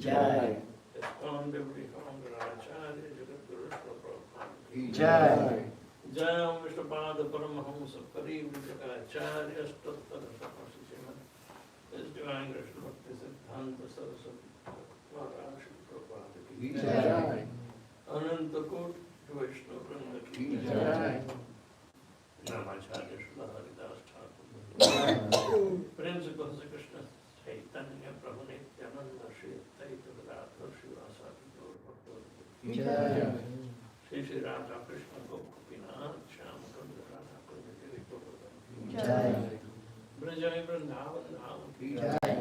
Jai. Jai. Jai Om Vishnu Pada Paramahamsa Parivritakacharya Stottara Samasishima. His Divine Krishna Bhakti Siddhanta Saraswati Maharaj Prabhupada Ki Jai. Ananta Koti Vaishnu Vrinda Ki Jai. Namacharya Shri Haridas Principal Krishna Chaitanya Prabhu Nityananda Shri Advaita Gadadhar Srivasadi Gaur Bhakta Jai. Shri Radha Krishna Gopinath Shyam Kunda Radha Kunda Giri Govardhan Jai. Brajai Vrindavan Dham Ki Jai.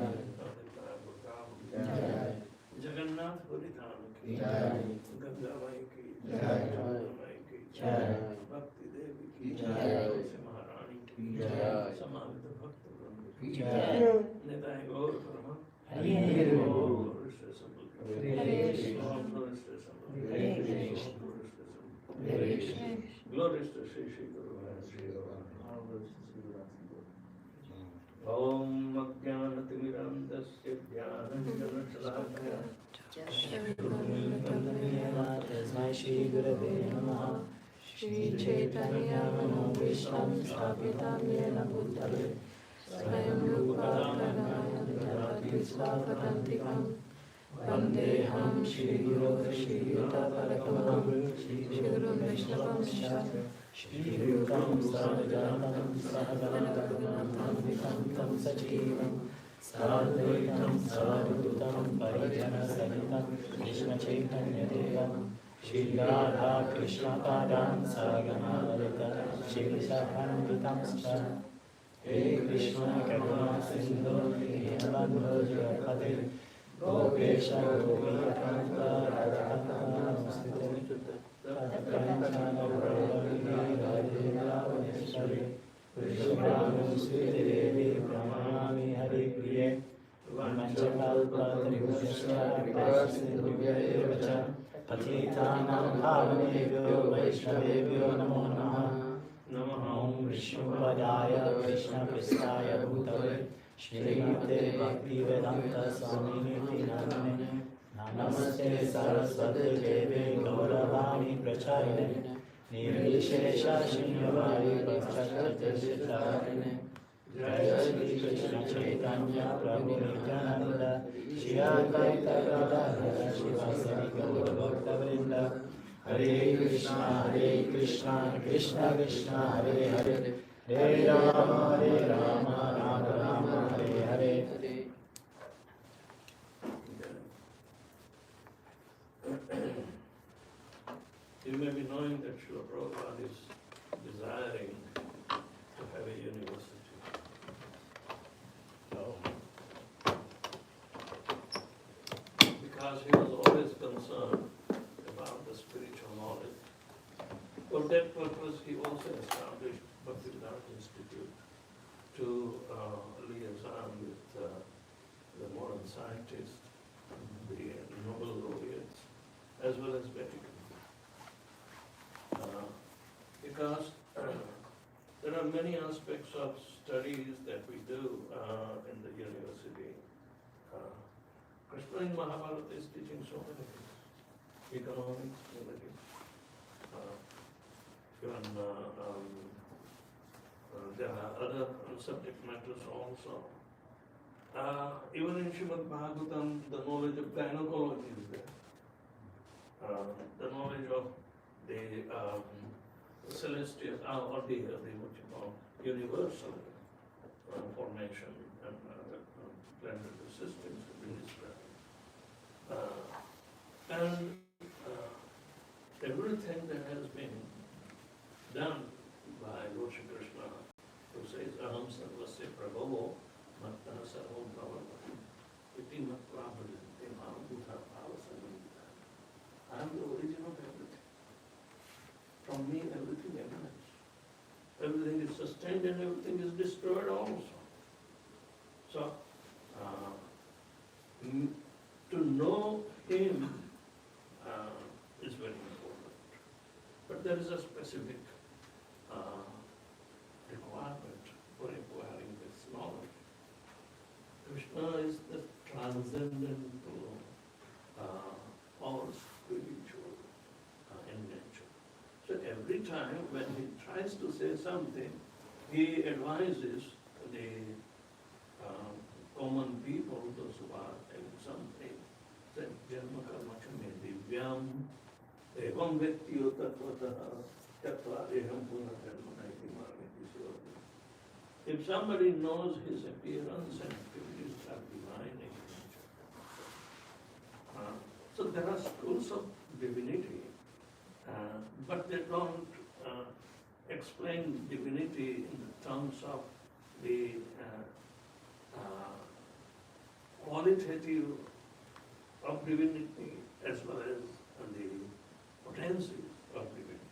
Radhikara Vrindavan Jai. Jagannath Puri Dham Ki Jai. Gangavai Ki Jai. Yamuna Ki Jai. Bhakti Devi Ki Jai. Tulsi Maharani Ki Jai. Samavita Bhakta Vrinda Ki Jai. Nitai Gaur Brahma Hare Bol. Hare Krishna. Hare Krishna. Hare Krishna. Glorious to Sri Sri Guru Maharaj. Om Ajnanatimirandasya Jnananjanashalakaya Tasmai Shri Gurave Namaha. Shri Chaitanya Manobhishtam Sthapitam Yena Bhutale Swayam Rupa Pradaya Svapadantikam Vandeham Shri Guru Shri Yuta Parakamam Shri Guru Vaishnavam Shri Yutam Sadajanam Sahaganatam Vikam Tam Sajivam Sadvaitam Sadhutam Parijana Sahitam Krishna Chaitanya Devam Shri Radha Krishna Padam Sagana Lalita Shri Sahanvitam Scha He Krishna Karuna Sindhu Deenabandhu Jagapate Gopesha Gopikanta Radhakanta Namaste Tatkanchana Prabhavini Radhe Ravameshwari Vrishabhanu Sriti Devi Pranamami Hari Priye Vanchakalpatariyusya Kripasindhubhya eva cha Patitanam Pavanebhyo Vaishnavebhyo Namo Namaha Om Vishnupadaya Krishna Pristaya Bhutale Shrimate Bhaktivedanta Swami Namane Namaste Saraswati Devi Gauravani Pracharine Nirvishesha Shinyavari Paschatyatarine Jaya Shri Krishna Chaitanya Prabhu Nityananda Shri Advaita Gadadhara Shivasari Gaura Bhakta Vrinda Hare Krishna Krishna Krishna Hare Hare Hare Rama Rama Rama Hare Hare. You may be knowing that Srila Prabhupada is desiring to have a university. So, because he was always concerned about the spiritual knowledge. For that purpose, he also established Bhaktivedanta Institute to liaison with the modern scientists, the Nobel laureates, as well as Vatican. Because there are many aspects of studies that we do in the university. Krishna in Mahabharata is teaching so many things. Economics, politics, even there are other subject matters also. Even in Srimad Bhagavatam, the knowledge of gynecology is there. The knowledge of the celestial, or the what you call universal formation and planetary systems to be described. And everything that has been done by Lord Shri Krishna, who says, Aham sarvasya prabhavo mattana sarvam bhavavati iti matva bhajanti mam bhutha bhavasamanta. I am the origin of everything. From me everything emanates. Everything is sustained and everything is destroyed also. So, to know him is very important. But there is a specific requirement for acquiring this knowledge. Krishna is the transcendental or spiritual in nature. So every time when he tries to say something, he advises the common people, those who are in something, that Janma Karma Chame Divyam Evam Vettiyo Tatvataha Tatva Eham Puna Karma Naiti Margati Sivati. If somebody knows his appearance and activities are divine in nature. So there are schools of divinity, but they don't explain divinity in the terms of the qualitative of divinity as well as the potency of divinity.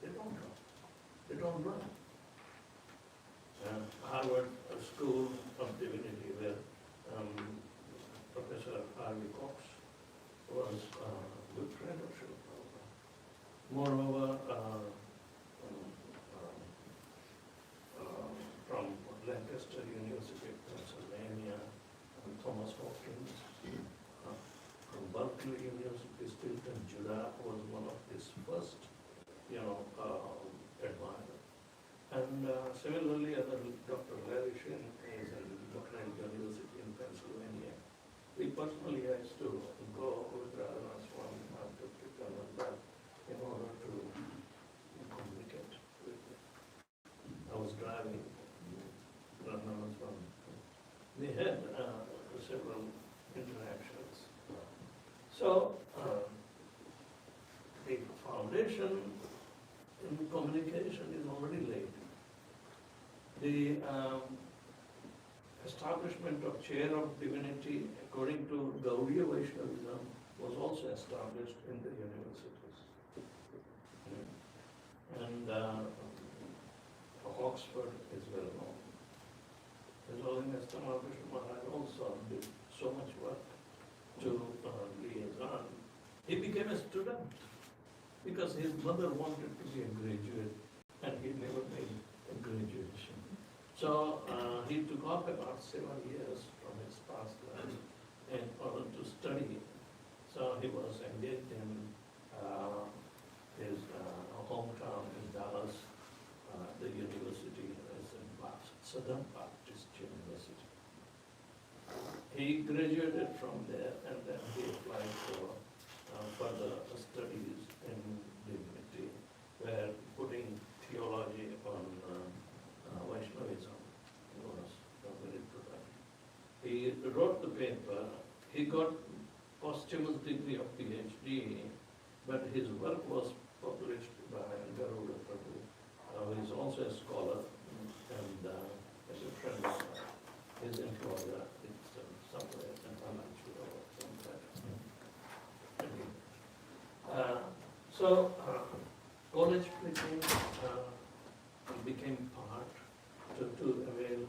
They don't know. They don't know. Harvard School of Divinity, where Professor Harvey Cox was a good friend of Srila Prabhupada. Moreover, from Lancaster University, Pennsylvania, Thomas Hopkins, from Berkeley University, Stilton, Judah was one of his first, admirers. And similarly, Dr. Larry Shin is at Bucknell University in Pennsylvania. We personally used to go with Radhanath Swami after Priya in order to communicate with him. I was driving Radhanath Swami. We had several interactions. So, the foundation in communication is already laid. The establishment of chair of divinity according to Gaudiya Vaishnavism was also established in the universities. And Oxford is well known. His Holiness Tamal Krishna Maharaj also did so much work to liaison. He became a student because his mother wanted to be a graduate and he never made a graduation. So he took off about 7 years from his past life in order to study. So he was engaged in his hometown in Dallas. The university is in Southern Baptist University. He graduated from there and then he applied for further studies in divinity, where putting theology on Vaishnavism was very important. He wrote the paper, he got posthumous degree of PhD, but his work was published by Garuda Prabhu, who is also a scholar and is a friend of his employer. It's somewhere in Alanchura or somewhere. So college became part to avail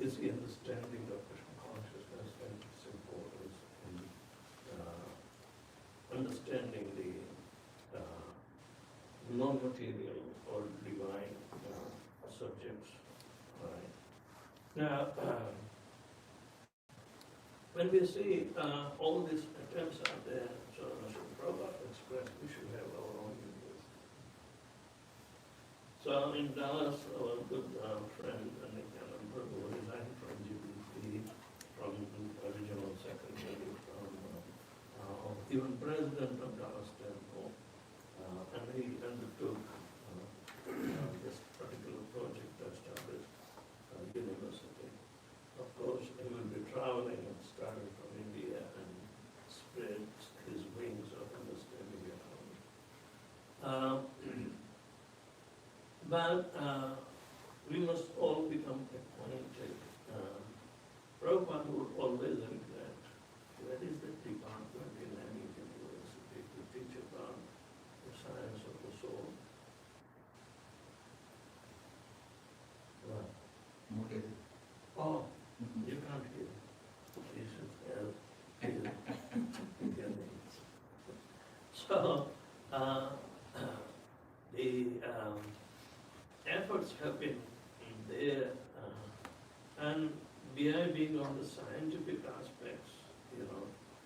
is the understanding of Krishna consciousness and its importance in understanding the non-material or divine subjects. Right. Now, when we see all these attempts out there, so Srila Prabhupada expressed we should have our own university. So in Dallas, our good friend Nityanand Prabhu resigned from GBC, from original secretary, from even president of Dallas Temple, and he undertook this particular project that's But we must all become acquainted. Prabhupada would always regret, where is the department in any university to teach about the science of the soul? What is it? Oh, you can't hear. You should hear me. So, the efforts have been there, and being on the scientific aspects,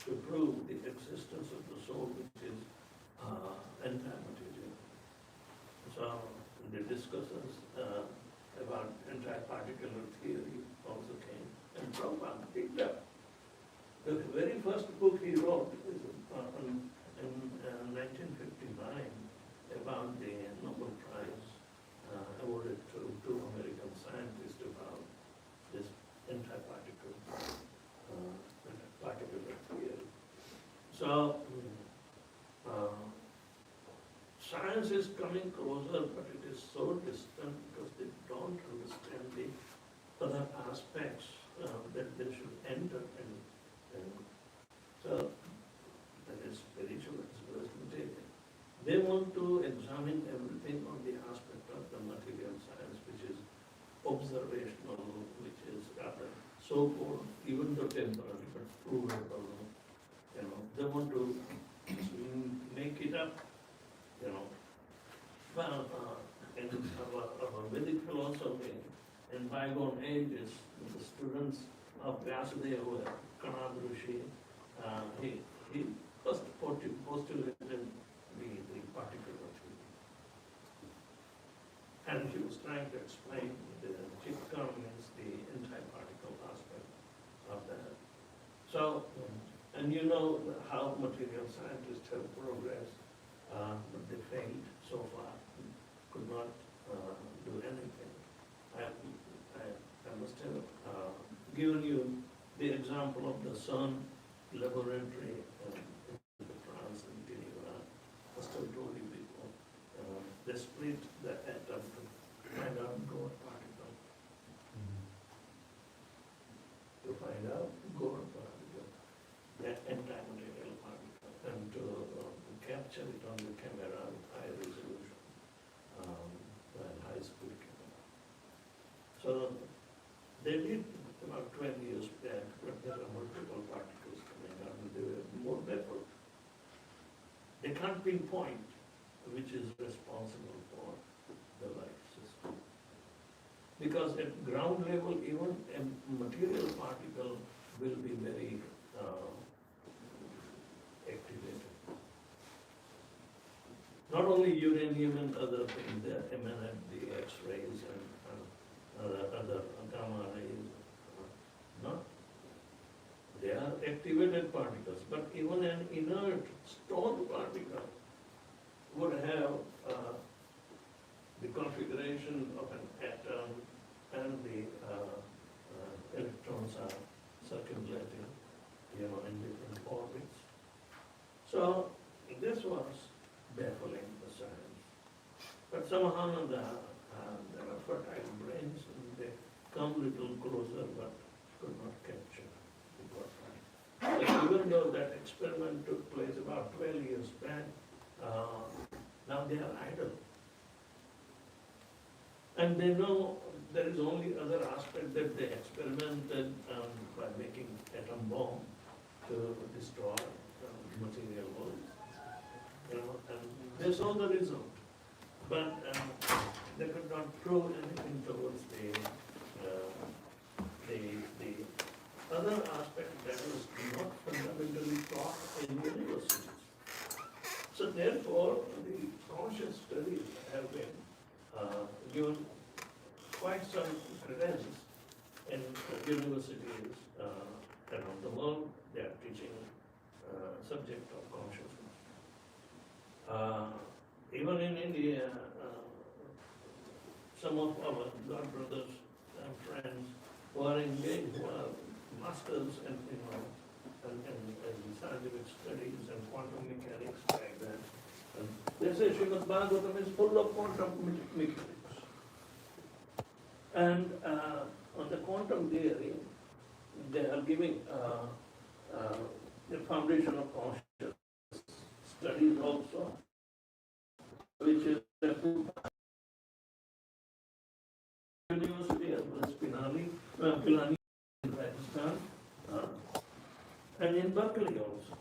to prove the existence of the soul, which is antimaterial. So, the discussions about anti-particular theory also came, and Prabhupada picked up. The very first book he wrote is in 1959 about the Nobel Prize awarded to two American scientists about this particular theory. So, science is coming closer, but it is so distant because they don't understand the other aspects that they should enter in. So, that is spiritual as well as material. They want to examine everything on the aspect of the material science, which is observational, which is rather so-called, even though temporary, but provable. They want to make it up. Well, in our Vedic philosophy, in bygone ages, the students of Vyasadeva were Kanad Rishi. He first postulated the particular theory. And he was trying to explain the Chitta means the anti-particle aspect of that. So, and you know how material scientists have progressed, but they failed so far, could not do anything. I must have given you the example of the sun laboratory in France and Geneva. Must have told you before. They split the atom to find out God particle. To find out God particle, that anti-material particle, and to capture it on the camera with high resolution and high speed camera. So they did about 12 years back, but there are multiple particles coming out and they were more baffled. They can't pinpoint which is responsible for the life system. Because at ground level, even a material particle will be very activated. Not only uranium and other things, they emanate the X-rays and other gamma rays. No. They are activated particles, but even an inert stone particle would have the configuration of an atom and the electrons are circulating, in different orbits. So this was baffling the science. But somehow there are fertile brains and they come a little closer but could not capture the God. Even though that experiment took place about 12 years back, now they are idle. And they know there is only other aspect that they experimented by making atom bomb to destroy material world. And they saw the result. But they could not prove anything towards the other aspect that was not fundamentally taught in universities. So therefore, the conscious studies have been given quite some credence in universities around the world. They are teaching subject of consciousness. Even in India, some of our God brothers and friends who are engaged, who are masters in scientific studies and quantum mechanics like that. And they say Srimad Bhagavatam is full of quantum mechanics. And on the quantum theory, they are giving the foundation of consciousness studies also, which is approved by University as well as Pilani in Rajasthan, and in Berkeley also,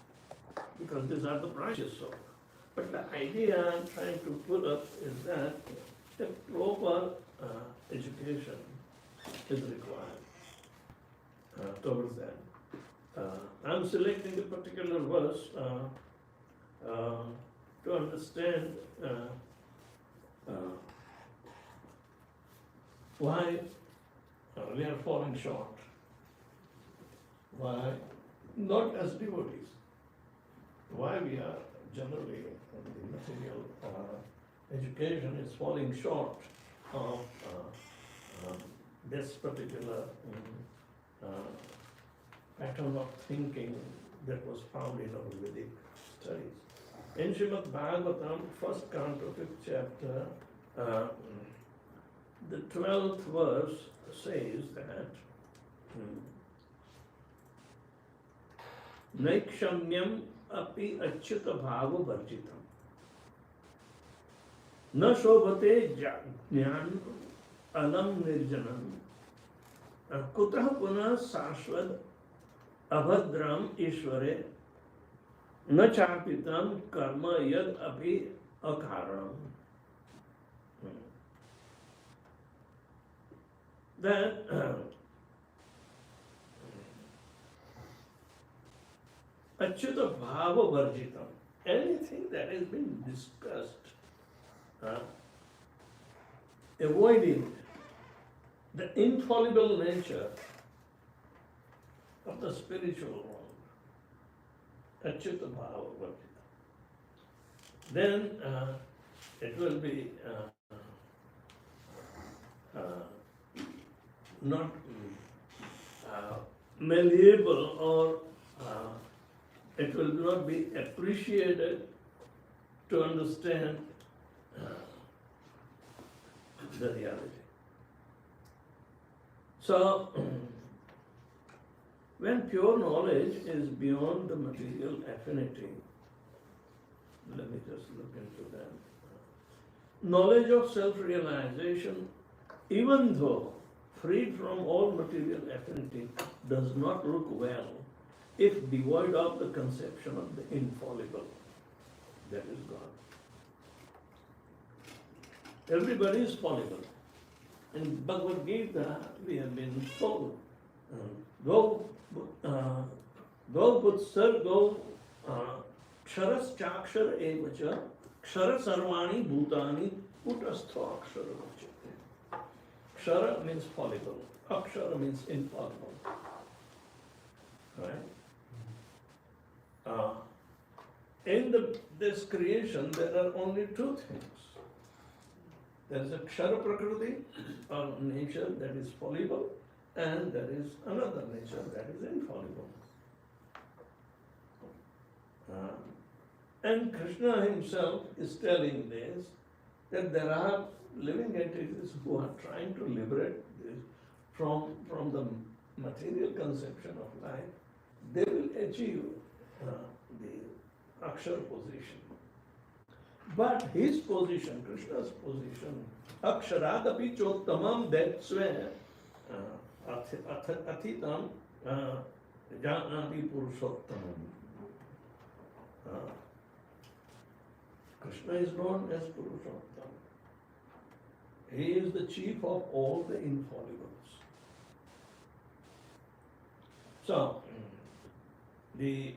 because these are the branches of. But the idea I'm trying to put up is that a proper education is required towards that. I'm selecting a particular verse to understand why we are falling short. Why, not as devotees, why we are generally in the material education is falling short of this particular pattern of thinking that was found in our Vedic studies. In Srimad Bhagavatam, first canto, 5th chapter, the 12th verse says that Naikshamyam api achyuta bhava varjitam na shobhate jnana alam nirjanam kutah punah sashvad abhadram ishvare na chapitam karma yad api akaram. That achyuta bhava varjitam, anything that has been discussed, avoiding the infallible nature of the spiritual world, achyuta bhava varjitam, then it will be not malleable, or it will not be appreciated to understand the reality. So, when pure knowledge is beyond the material affinity, let me just look into that. Knowledge of self-realization, even though freed from all material affinity, does not look well if devoid of the conception of the infallible, that is God. Everybody is fallible. In Bhagavad Gita, we have been told, go putsar, go ksharas chakshar evacha, kshara sarvani bhutani, utastho akshara vachate. Kshara means fallible, akshara means infallible. Right? In this creation, there are only two things. There is a kshara prakriti, or nature that is fallible, and there is another nature that is infallible. And Krishna himself is telling this, that there are living entities who are trying to liberate this from the material conception of life. They will achieve the akshara position. But his position, Krishna's position, aksharaadapi chottamam, that's where athitam janati purushottamam. Krishna is known as Purushottam. He is the chief of all the infallibles. So, the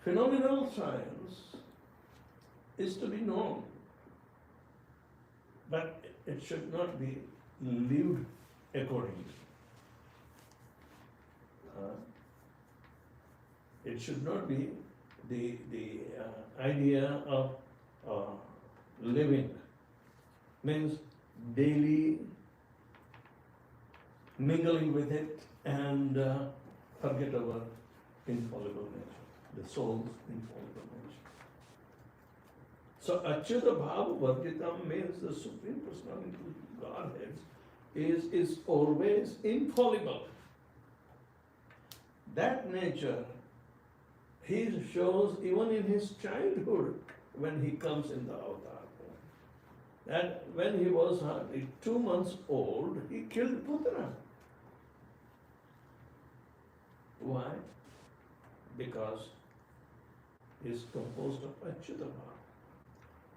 phenomenal science is to be known, but it should not be lived accordingly. It should not be the idea of living, means daily mingling with it and forget our infallible nature, the soul's infallible nature. So Achyuta Bhava Varjitam means the Supreme Personality of Godhead is always infallible. That nature he shows even in his childhood when he comes in the avatar form. That when he was hardly 2 months old, he killed Putra. Why? Because he is composed of Achyuta Bhava.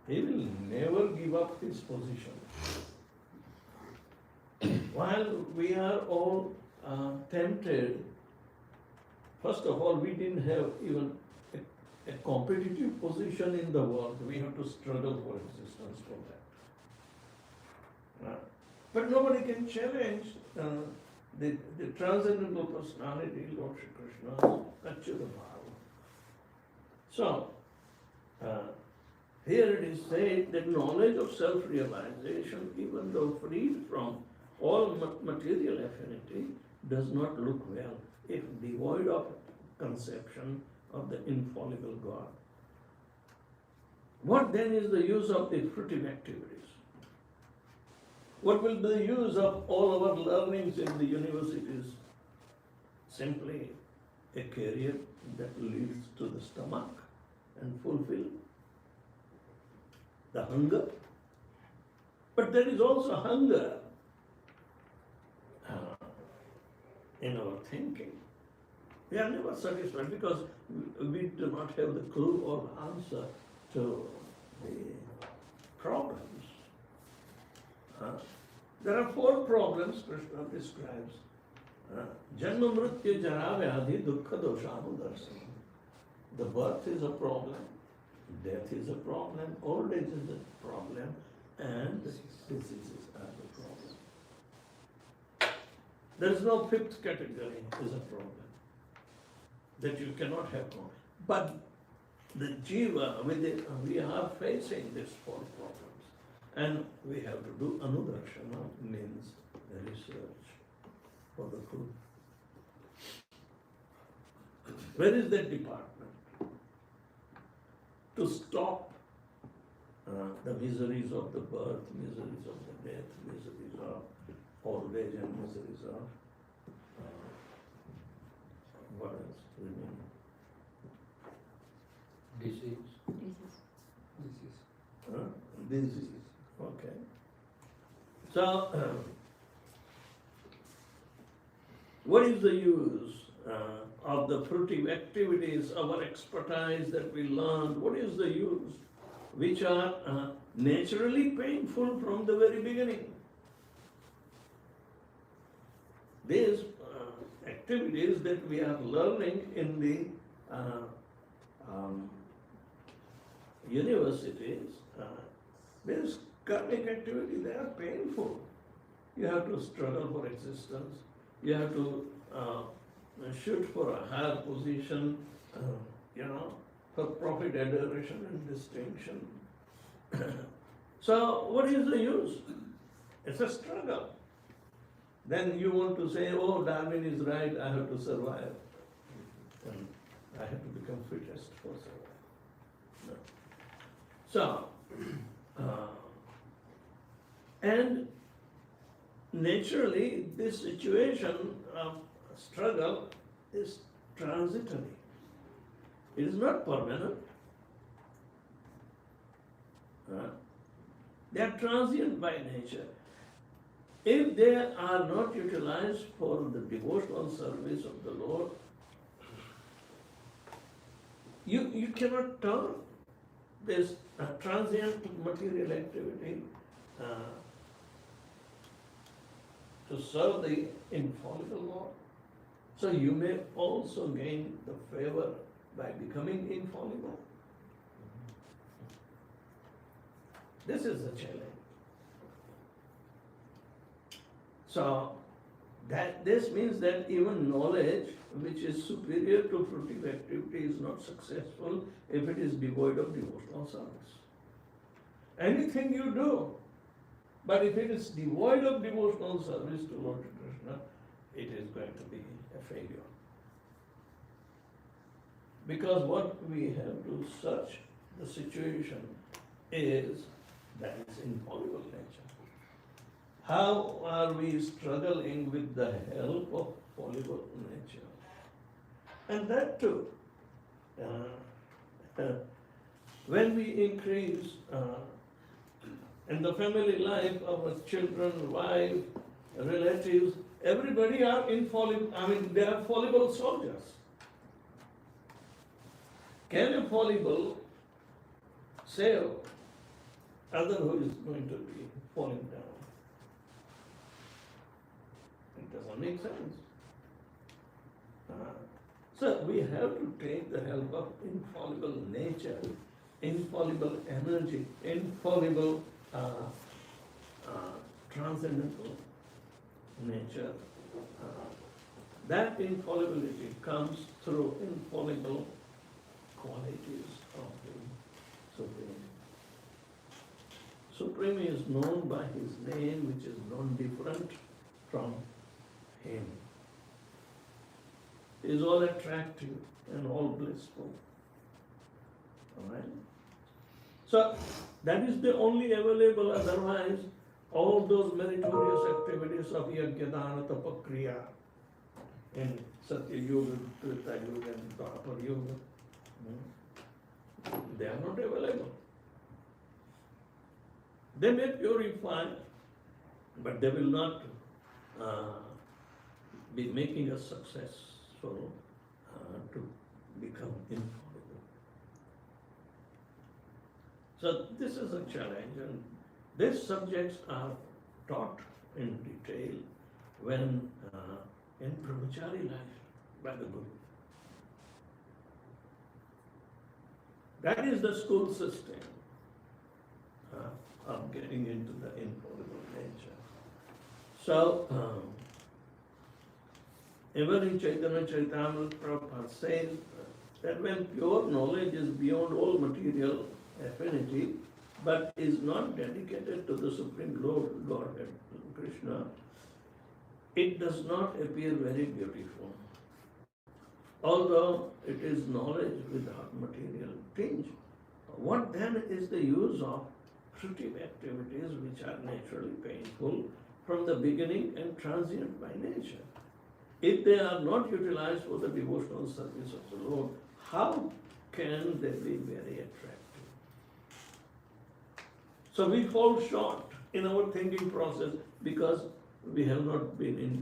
He will never give up his position. While we are all tempted, first of all, we didn't have even a competitive position in the world. We have to struggle for existence for that. But nobody can challenge the transcendental personality, Lord Shri Krishna's Achyuta Bhava. So, here it is said that knowledge of self-realization, even though freed from all material affinity, does not look well if devoid of conception of the infallible God. What then is the use of the fruitive activities? What will be the use of all our learnings in the universities? Simply a career that leads to the stomach and fulfill the hunger. But there is also hunger in our thinking. We are never satisfied because we do not have the clue or answer to the problems. There are 4 problems Krishna describes. Janma mrityu jara vyadhi dukkha doshanudarsana. The birth is a problem, death is a problem, old age is a problem, and diseases are the problem. There is no 5th category is a problem that you cannot have. But the jiva, we are facing these 4 problems, and we have to do anudarshana, means the research for the truth. Where is that department? To stop the miseries of the birth, miseries of the death, miseries of old age, and miseries of what else remain? Disease. Disease. Okay. So, what is the use of the fruitive activities, our expertise that we learned? What is the use? Which are naturally painful from the very beginning. These activities that we are learning in the universities, these karmic activities, they are painful. You have to struggle for existence. You have to shoot for a higher position, for profit, adoration, and distinction. So, what is the use? It's a struggle. Then you want to say, oh, Darwin is right, I have to survive. And I have to become fittest for survival. No. So, and naturally, this situation of struggle is transitory. It is not permanent. They are transient by nature. If they are not utilized for the devotional service of the Lord, you cannot turn this transient material activity to serve the infallible Lord. So you may also gain the favor by becoming infallible. This is the challenge. So this means that even knowledge which is superior to fruitive activity is not successful if it is devoid of devotional service. Anything you do, but if it is devoid of devotional service to Lord Krishna, it is going to be a failure. Because what we have to search the situation is that is infallible nature. How are we struggling with the help of fallible nature? And that too, when we increase in the family life, our children, wife, relatives, everybody are infallible, they are fallible soldiers. Can a fallible save other who is going to be falling down? It doesn't make sense. So we have to take the help of infallible nature, infallible energy, infallible transcendental nature. That infallibility comes through infallible qualities of the Supreme. Supreme is known by his name, which is non-different from him. He is all attractive and all blissful. Alright? So, that is the only available, otherwise, all those meritorious activities of Yajnadana, Tapa, Kriya in Satya Yuga, Treta Yuga, and Dwapar Yuga, they are not available. They may purify, but they will not be making us successful to become infallible. So this is a challenge, and these subjects are taught in detail when in brahmachari life by the Guru. That is the school system of getting into the infallible nature. So, even in Chaitanya Charitamrita, Prabhupada says that when pure knowledge is beyond all material affinity, but is not dedicated to the Supreme Lord, Godhead, Krishna, it does not appear very beautiful. Although it is knowledge without material tinge. What then is the use of fruitive activities which are naturally painful from the beginning and transient by nature? If they are not utilized for the devotional service of the Lord, how can they be very attractive? So we fall short in our thinking process because we have not been in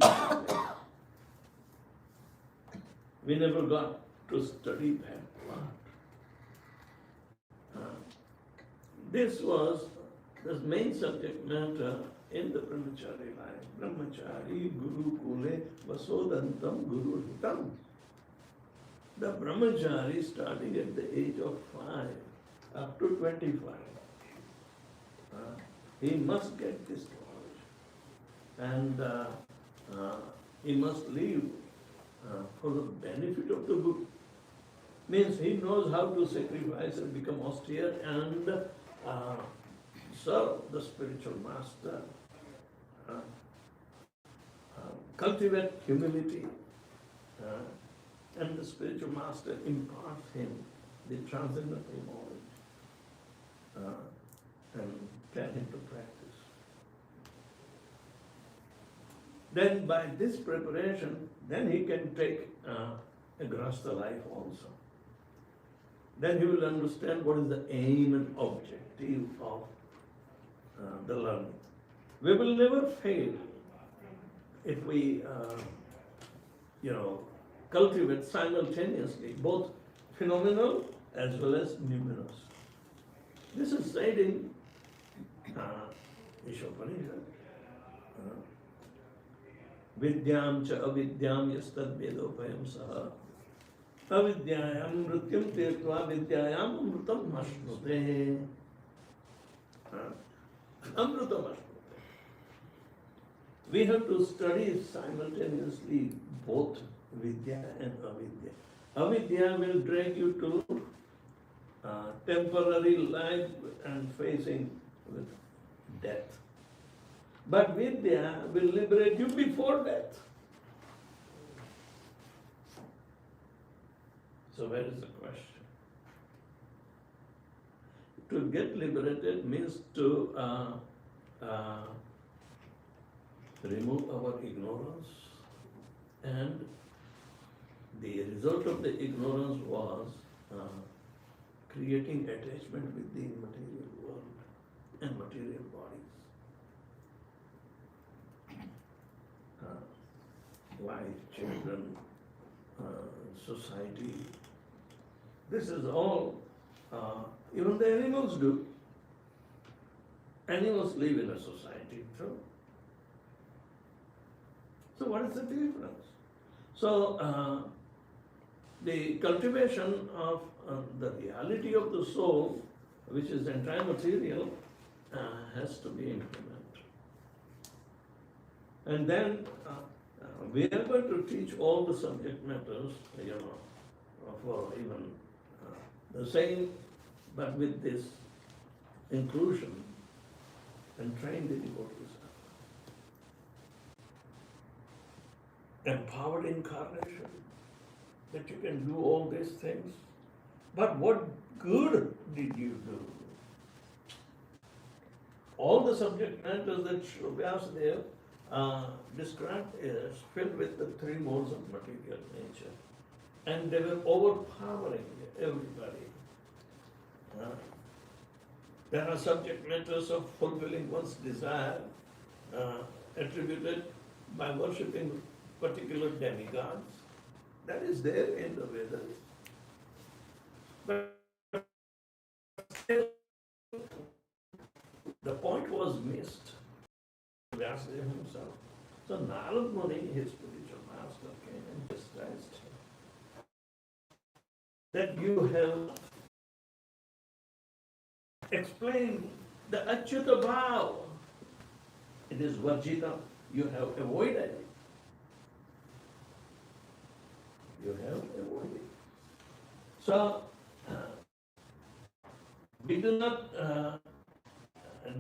we never got to study that part. This was the main subject matter in the brahmachari life. Brahmachari Guru Kule Vasodantam Guru Hitam. The brahmachari starting at the age of 5 up to 25. He must get this knowledge. And he must live for the benefit of the Guru. Means he knows how to sacrifice and become austere and serve the spiritual master. Cultivate humility. And the spiritual master imparts him the transcendental knowledge and tell him to practice. Then by this preparation, then he can take a grasta life also. Then he will understand what is the aim and objective of the learning. We will never fail if we, cultivate simultaneously both phenomenal as well as numerous. This is said in Ishopanishad. Vidyam cha avidyam yastad vedopayam saha avidyayam mrityam tirtva vidyayam amrutam ashnute. Amrutam ashnute. We have to study simultaneously both vidya and avidya. Avidya will drag you to temporary life and facing with death. But vidya will liberate you before death. So where is the question? to get liberated means to uh, remove our ignorance, and the result of the ignorance was creating attachment with the material world and material bodies. Wife, children, society. This is all, even the animals do. Animals live in a society too. So what is the difference? So the cultivation of the reality of the soul, which is entire material, has to be implemented. And then we are going to teach all the subject matters, for even the same, but with this inclusion, and train the devotees. Empowered incarnation, that you can do all these things. But what good did you do? All the subject matters that Vedavyasa described is filled with the three modes of material nature. And they were overpowering everybody. There are subject matters of fulfilling one's desire attributed by worshipping particular demigods. That is there in the Vedas. But still, the point was missed. Vyasdev himself. So Narad Muni, his spiritual master, came and distressed him that you have explained the Achyuta Bhava. It is Varjita. You have avoided it. You have avoided it. So, we do not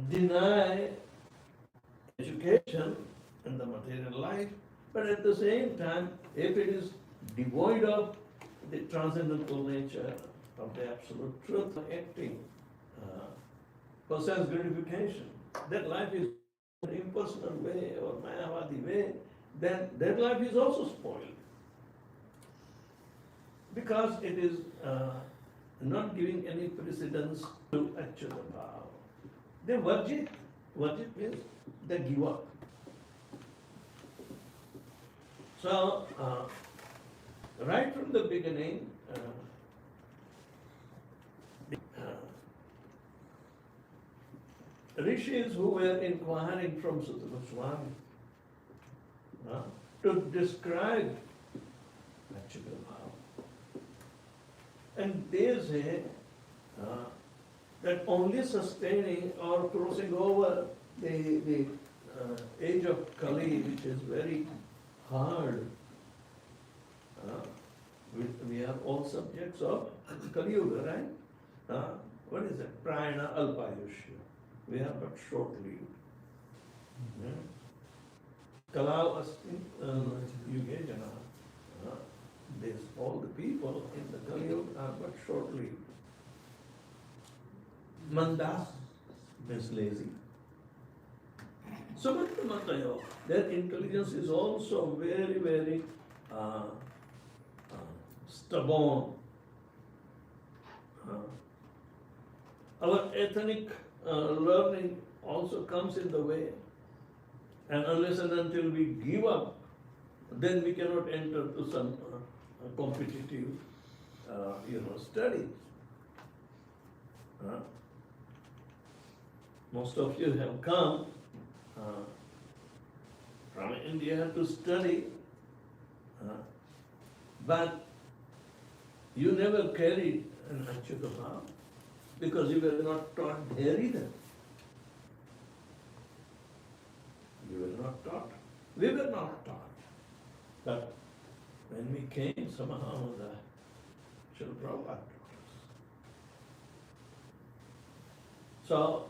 deny education in the material life, but at the same time, if it is devoid of the transcendental nature of the absolute truth, acting for sense gratification, that life is an impersonal way or Mayavadi way, then that life is also spoiled. Because it is not giving any precedence to Achyuta Bhava. They Varjit. Varjit means they give up. So, right from the beginning, rishis who were inquiring from Swami to describe Achyuta Bhava. And they say that only sustaining or crossing over the age of Kali, which is very hard. We are all subjects of Kali Yuga, right? What is it? Prayana Alpayushya. We are but short-lived. Kalau asti yuge jana. All the people in the Kali Yuga are but short-lived. Mandas means lazy. So their intelligence is also very, very stubborn. Our ethnic learning also comes in the way. And unless and until we give up, then we cannot enter to some competitive, studies. Most of you have come from India to study, but you never carried an Achyuta Bhava because you were not taught there either. You were not taught. We were not taught. But when we came, somehow the Srila Prabhupada taught us. So,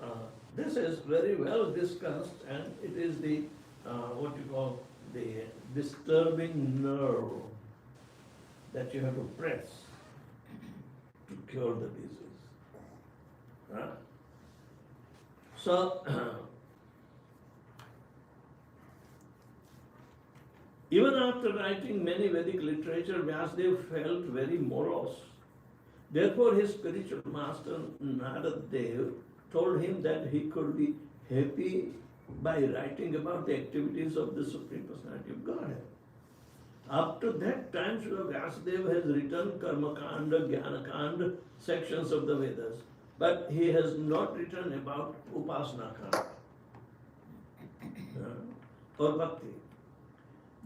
this is very well discussed, and it is the, what you call, the disturbing nerve that you have to press to cure the disease. So, even after writing many Vedic literature, Vyasadeva felt very morose. Therefore, his spiritual master Narad Dev told him that he could be happy by writing about the activities of the Supreme Personality of Godhead. Up to that time, Srila Vyasadeva has written Karma Kanda, Jnana Kanda sections of the Vedas, but he has not written about Upasana Kanda or Bhakti.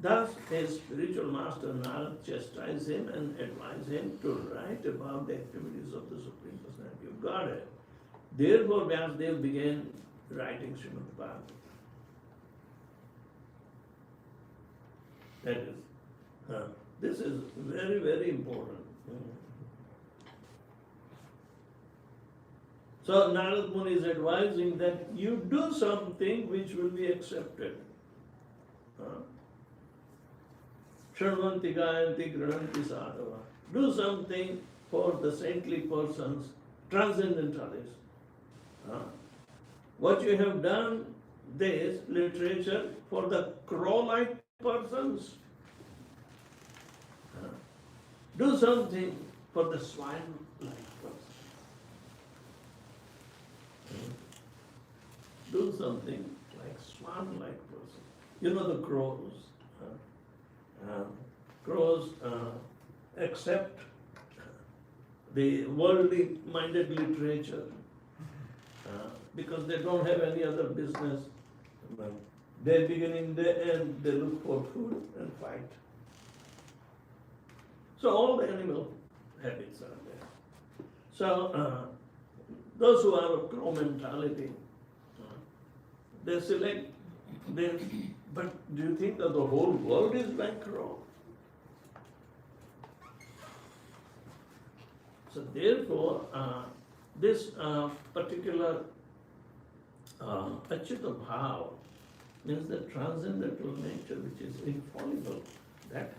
Thus, his spiritual master Narad chastised him and advised him to write about the activities of the Supreme Personality of Godhead. Therefore, Vyasadeva began writing Srimad Bhagavatam. That is, this is very, very important. So, Narad Muni is advising that you do something which will be accepted. Sharvanti Gayanti Grananti Sadhava. Do something for the saintly persons, transcendentalists. What you have done, this literature for the crow-like persons. Do something for the swine-like persons. Do something like swan-like person. You know the crows. Crows accept the worldly minded literature because they don't have any other business. They begin in the end, they look for food and fight. So all the animal habits are there. So those who have a crow mentality, they select this. But do you think that the whole world is like crow? So therefore, this particular Achyuta Bhava means the transcendental nature which is infallible, that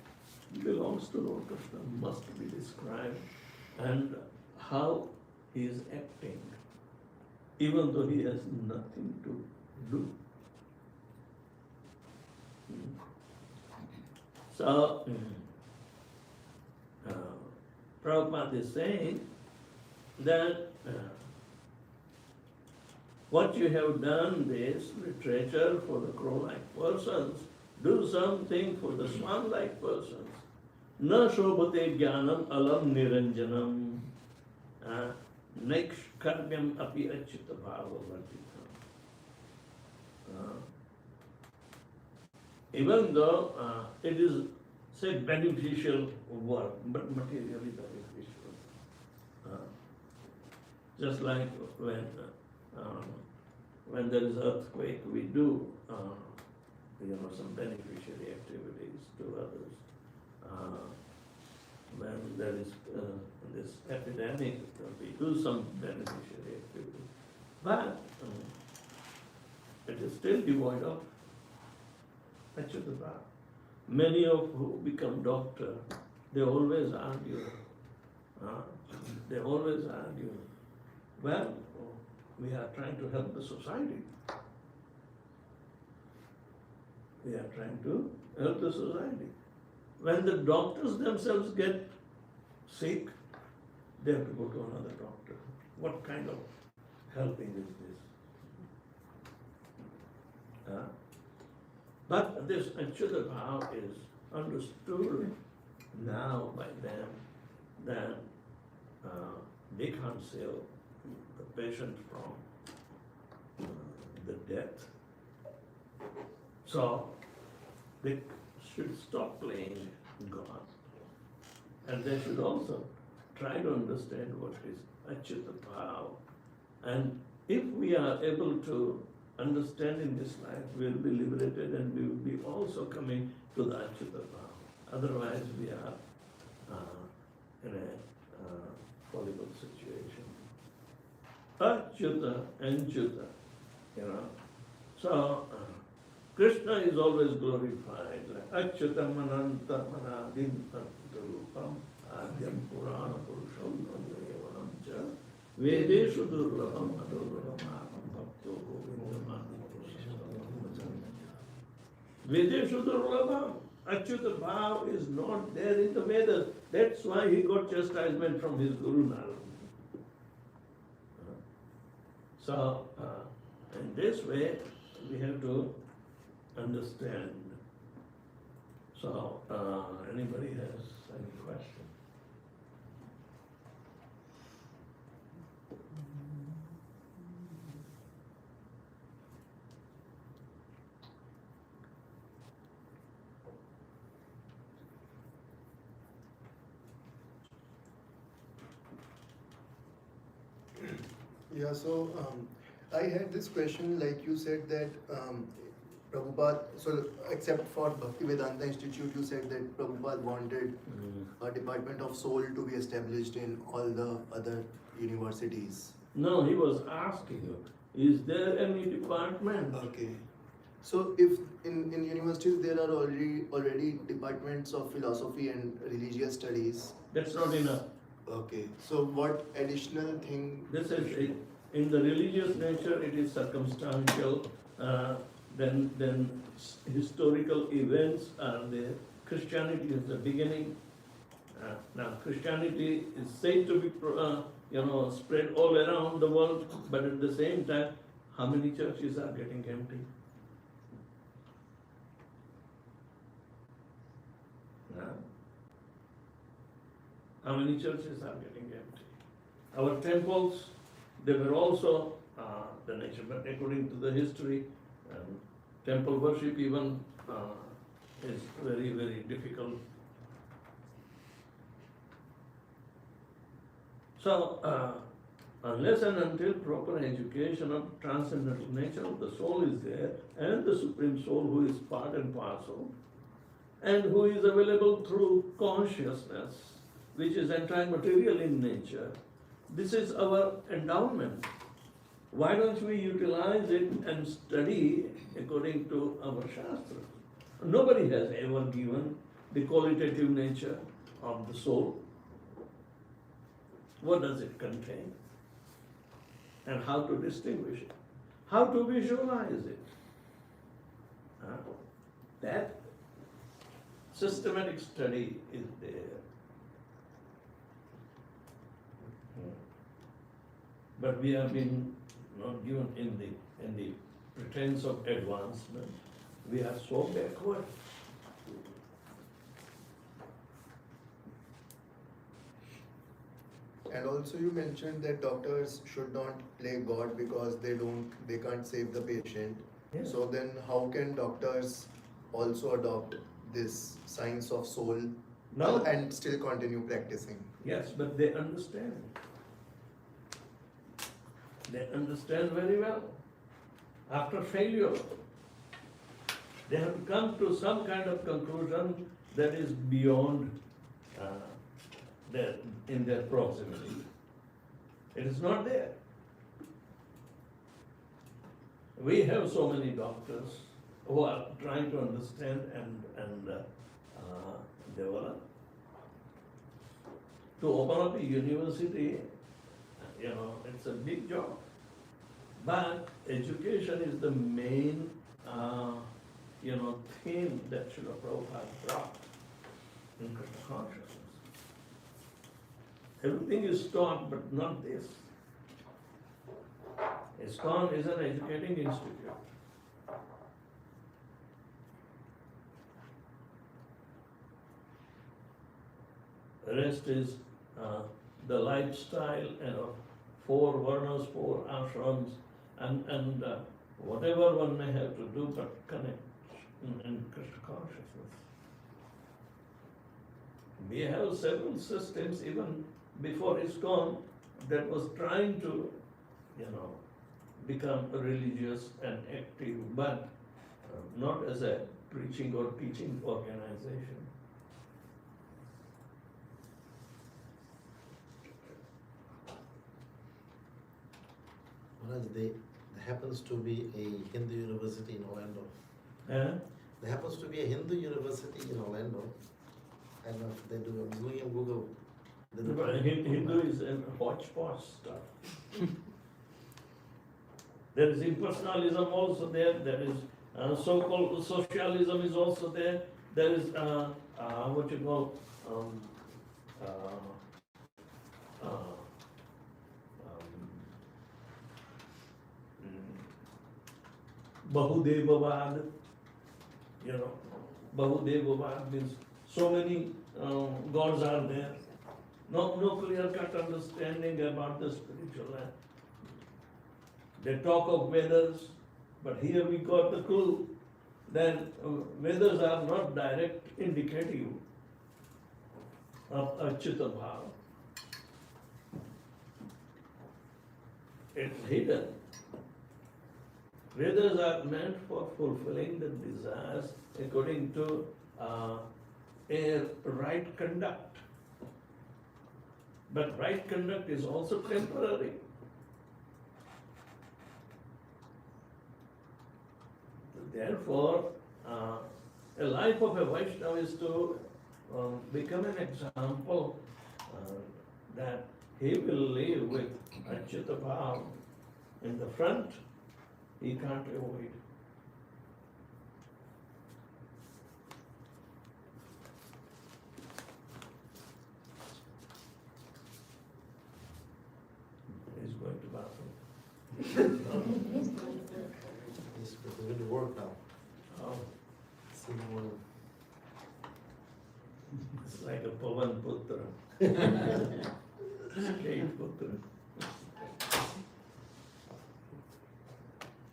belongs to Lord Krishna, must be described, and how he is acting, even though he has nothing to do. So, Prabhupada is saying that what you have done, this literature for the crow-like persons, do something for the swan-like persons. Na shobhate jnanam alam niranjanam naikshkaryam api achyuta bhava vartitam. Even though it is, say, beneficial work, but materially beneficial. Just like when there is earthquake, we do some beneficiary activities to others. When there is this epidemic, we do some beneficiary activities. But it is still devoid of Achyuta Bhava. Many of who become doctor, they always argue. They always argue. Well, we are trying to help the society. We are trying to help the society. When the doctors themselves get sick, they have to go to another doctor. What kind of helping is this? But this Achyuta Bhava is understood now by them that they can't save the patient from the death. So they should stop playing God. And they should also try to understand what is Achyuta Bhava. And if we are able to understand in this life, we will be liberated and we will be also coming to the Achyuta Bhava. Otherwise, we are in a fallible situation. Achyuta and Achyuta, So, Krishna is always glorified. Like Achyutam Ananta Manadim Tarupam Adyam Purana Purusham Nandyavanam Cha Vedeshu durlabham adurlabham bhakto govindamadi. Vedeshu durlabham. Achyuta Bhav is not there in the Vedas. That's why he got chastisement from his Guru Narada. So, in this way, we have to understand. So, anybody has any question? Yeah, so I had this question, like you said that Prabhupada, so except for Bhaktivedanta Institute, you said that Prabhupada wanted a department of soul to be established in all the other universities. No, he was asking, is there any department? Okay. So if in universities there are already departments of philosophy and religious studies. That's not enough. Okay. So what additional thing? This is it. In the religious nature, it is circumstantial. Then historical events are there. Christianity is the beginning. Now Christianity is said to be spread all around the world, but at the same time, how many churches are getting empty? How many churches are getting empty? Our temples, they were also the nature, but according to the history, temple worship even is very, very difficult. So, unless and until proper education of transcendental nature of the soul is there, and the Supreme Soul who is part and parcel, and who is available through consciousness, which is entirely material in nature, this is our endowment. Why don't we utilize it and study according to our Shastra? Nobody has ever given the qualitative nature of the soul. What does it contain? And how to distinguish it? How to visualize it? That systematic study is there. But we have been not given in the pretense of advancement. We are so backward. And also you mentioned that doctors should not play God because they can't save the patient. Yes. So then how can doctors also adopt this science of soul No. and still continue practicing? Yes, but they understand. They understand very well. After failure, they have come to some kind of conclusion that is beyond in their proximity. It is not there. We have so many doctors who are trying to understand and develop. To open up a university, it's a big job. But education is the main, theme that Srila Prabhupada brought in Krishna consciousness. Everything is taught, but not this. ISKCON is an educating institute. The rest is the lifestyle and four varnas, four ashrams, and whatever one may have to do, but connect in Krishna consciousness. We have several systems even before ISKCON that was trying to, become religious and active, but not as a preaching or teaching organization. There happens to be a Hindu university in Orlando. There happens to be a Hindu university in Orlando. I don't know if they do. I'm doing a Google Hindu is a hodgepodge stuff. There is impersonalism also there, there is so-called socialism is also there, there is what you call uh, um, Bahudevavad, you know, Bahudevavad means so many gods are there. No clear-cut understanding about the spiritual life. They talk of Vedas, but here we got the clue that Vedas are not direct indicative of Achyuta Bhava. It's hidden. Vedas are meant for fulfilling the desires according to a right conduct. But right conduct is also temporary. Therefore, a life of a Vaishnava is to become an example that he will live with Achyuta Bhava in the front. He can't avoid. He's going to bathroom. He's going to work now. Oh, See more. it's like a Pavan Putra. Skate Putra.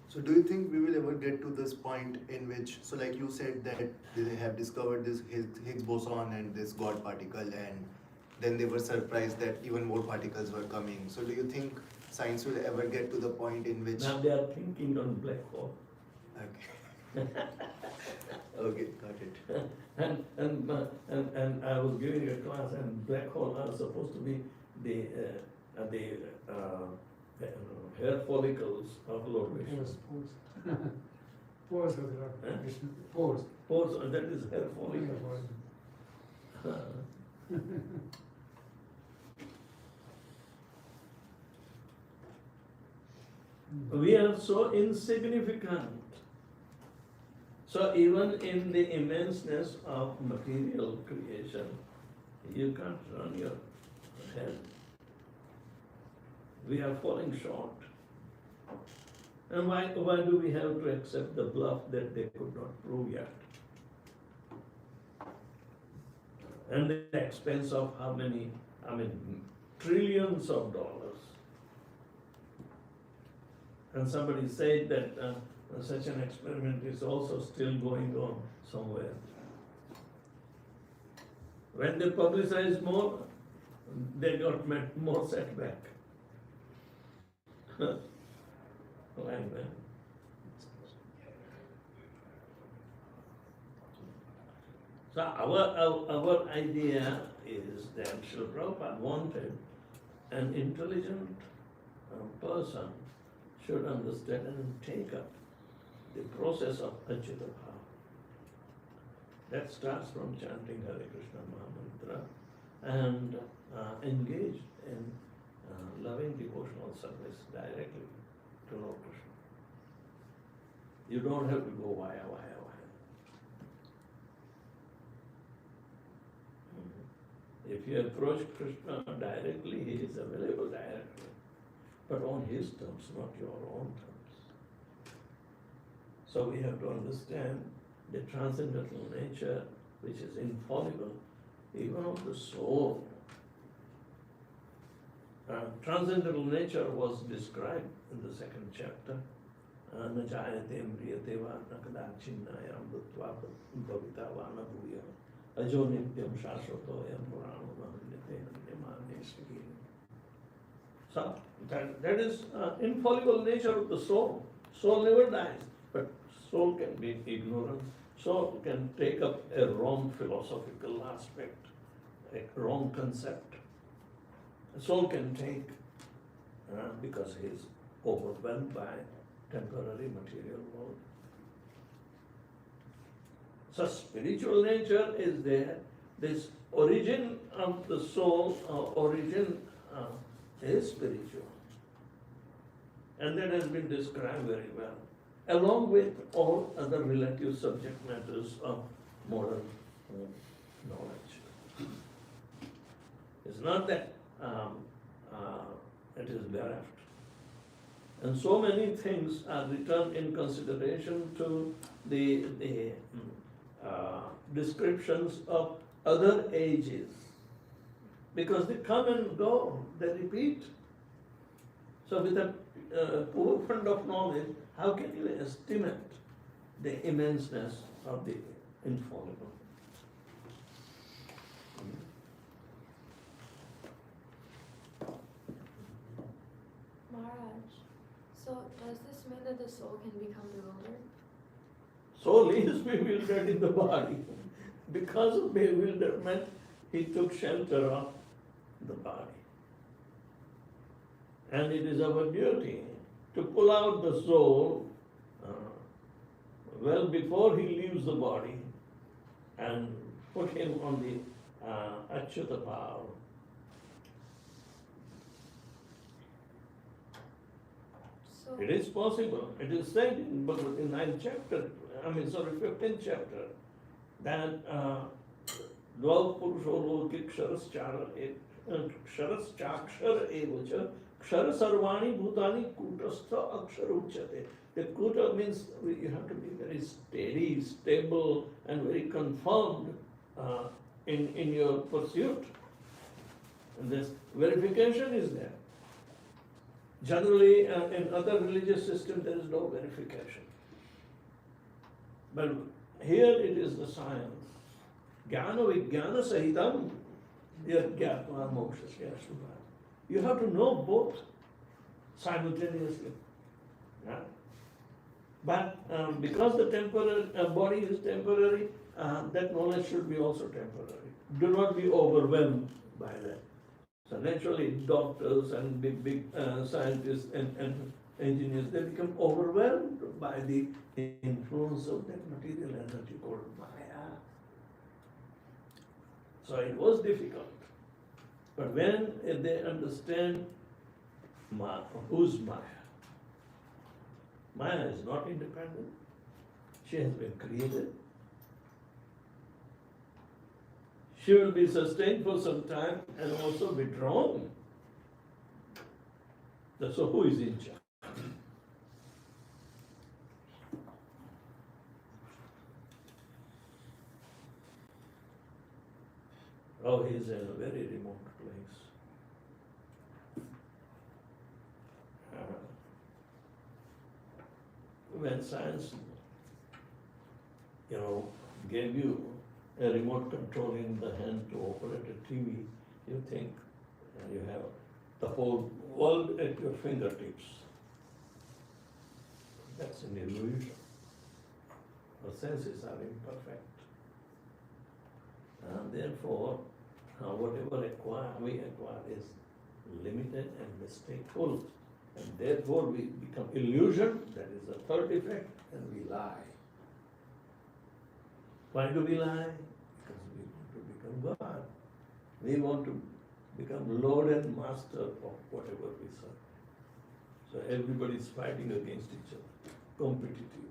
So do you think we will ever get to this point in which, so like you said that they have discovered this Higgs boson and this God particle, and then they were surprised that even more particles were coming. So do you think science will ever get to the point in which... Now they are thinking on black hole. Okay. Okay, got it. And I was giving a class, and black hole are supposed to be the hair follicles of Lord Vishnu. Pores, pores. Pores of the Lord Huh? Vishnu. Pores. Pores, that is hair follicles. We are so insignificant. So even in the immenseness of material creation, you can't run your head. We are falling short. And why do we have to accept the bluff that they could not prove yet? And the expense of how many, trillions of dollars. And somebody said that such an experiment is also still going on somewhere. When they publicize more, they got more setback. Like that. So our idea is that Srila Prabhupada wanted an intelligent person should understand and take up the process of Achyuta Bhava. That starts from chanting Hare Krishna Maha Mantra and engage in loving devotional service directly to Lord Krishna. You don't have to go via. If you approach Krishna directly, he is available directly, but on his terms, not your own terms. So we have to understand the transcendental nature, which is infallible, even of the soul. Transcendental nature was described in the second chapter. न जायते म्रियते वा न कदाचिन्नायां भूत्वा भविता वा न भूयः अजो नित्यं शाश्वतोऽयं पुराणो न हन्यते हन्यमाने स्थितिः. So that is infallible nature of the soul. Soul never dies, but soul can be ignorant. Soul can take up a wrong philosophical aspect, a wrong concept. Soul can take because he is overwhelmed by temporary material world. So spiritual nature is there, this origin of the soul, origin is spiritual. And that has been described very well, along with all other relative subject matters of modern knowledge. It's not that it is bereft. And so many things are written in consideration to the descriptions of other ages. Because they come and go, they repeat. So with a poor fund of knowledge, how can you estimate the immenseness of the infallible? Maharaj, so does this mean that the soul can become bewildered? Soul is bewildered in the body. Because of bewilderment, he took shelter of the body. And it is our duty to pull out the soul well before he leaves the body and put him on the Achyuta path. So, It is possible. It is said in 9th chapter, 15th chapter, that Dvav Purusho Loki Ksharaschakshar Evacha Kshara Sarvani Bhutani Kutastha Akshara Uchate. The Kuta means you have to be very steady, stable, and very confirmed in your pursuit. And this verification is there. Generally, in other religious systems, there is no verification. But here it is the science. Jnana Vijnana Sahitam Yat Gyatva Mokshasya Shubha. You have to know both simultaneously. Yeah? But because the temporary body is temporary, that knowledge should be also temporary. Do not be overwhelmed by that. So naturally, doctors and big scientists and engineers, they become overwhelmed by the influence of that material energy called Maya. So it was difficult. But when they understand who's Maya? Maya is not independent. She has been created. She will be sustained for some time and also withdrawn. So who is in charge? Oh, he is in a very remote place. When science, gave you a remote control in the hand to operate a TV, you think you have the whole world at your fingertips. That's an illusion. Our senses are imperfect. And therefore, whatever we acquire is limited and mistakeful. And therefore we become illusion, that is the third effect, and we lie. Why do we lie? Because we want to become God. We want to become Lord and Master of whatever we serve. So everybody is fighting against each other, competitive.